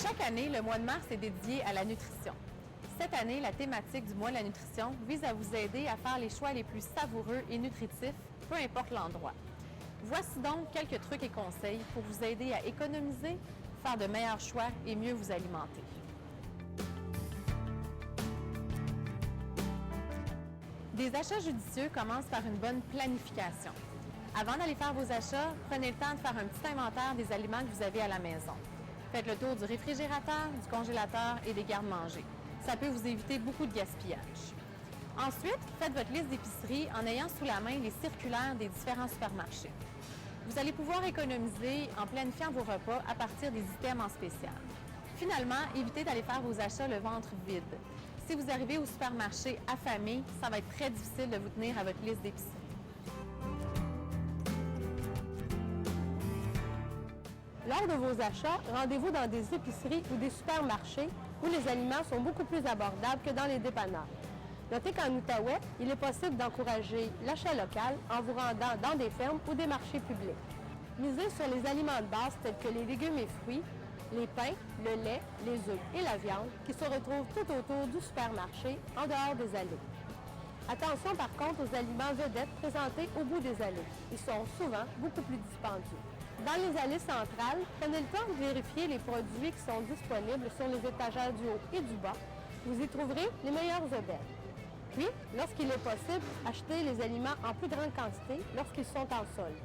Chaque année, le mois de mars est dédié à la nutrition. Cette année, la thématique du mois de la nutrition vise à vous aider à faire les choix les plus savoureux et nutritifs, peu importe l'endroit. Voici donc quelques trucs et conseils pour vous aider à économiser, faire de meilleurs choix et mieux vous alimenter. Des achats judicieux commencent par une bonne planification. Avant d'aller faire vos achats, prenez le temps de faire un petit inventaire des aliments que vous avez à la maison. Faites le tour du réfrigérateur, du congélateur et des garde-manger. Ça peut vous éviter beaucoup de gaspillage. Ensuite, faites votre liste d'épicerie en ayant sous la main les circulaires des différents supermarchés. Vous allez pouvoir économiser en planifiant vos repas à partir des items en spécial. Finalement, évitez d'aller faire vos achats le ventre vide. Si vous arrivez au supermarché affamé, ça va être très difficile de vous tenir à votre liste d'épicerie. Lors de vos achats, rendez-vous dans des épiceries ou des supermarchés où les aliments sont beaucoup plus abordables que dans les dépanneurs. Notez qu'en Outaouais, il est possible d'encourager l'achat local en vous rendant dans des fermes ou des marchés publics. Misez sur les aliments de base tels que les légumes et fruits, les pains, le lait, les œufs et la viande qui se retrouvent tout autour du supermarché en dehors des allées. Attention par contre aux aliments vedettes présentés au bout des allées. Ils sont souvent beaucoup plus dispendieux. Dans les allées centrales, prenez le temps de vérifier les produits qui sont disponibles sur les étagères du haut et du bas. Vous y trouverez les meilleures aubaines. Puis, lorsqu'il est possible, achetez les aliments en plus grande quantité lorsqu'ils sont en solde.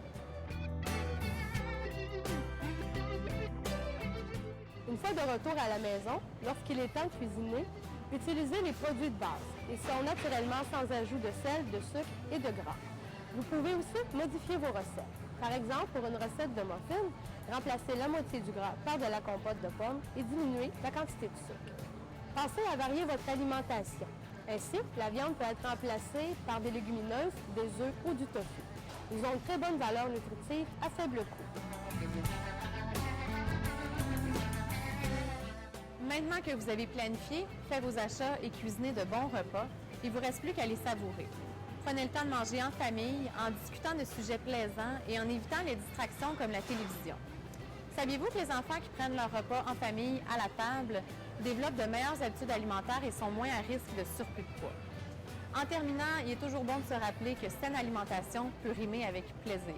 Une fois de retour à la maison, lorsqu'il est temps de cuisiner, utilisez les produits de base. Ils sont naturellement sans ajout de sel, de sucre et de gras. Vous pouvez aussi modifier vos recettes. Par exemple, pour une recette de muffins, remplacez la moitié du gras par de la compote de pommes et diminuez la quantité de sucre. Pensez à varier votre alimentation. Ainsi, la viande peut être remplacée par des légumineuses, des œufs ou du tofu. Ils ont une très bonne valeur nutritive à faible coût. Maintenant que vous avez planifié, fait vos achats et cuisiné de bons repas, il ne vous reste plus qu'à les savourer. Prenez le temps de manger en famille, en discutant de sujets plaisants et en évitant les distractions comme la télévision. Saviez-vous que les enfants qui prennent leur repas en famille, à la table, développent de meilleures habitudes alimentaires et sont moins à risque de surplus de poids? En terminant, il est toujours bon de se rappeler que saine alimentation peut rimer avec plaisir.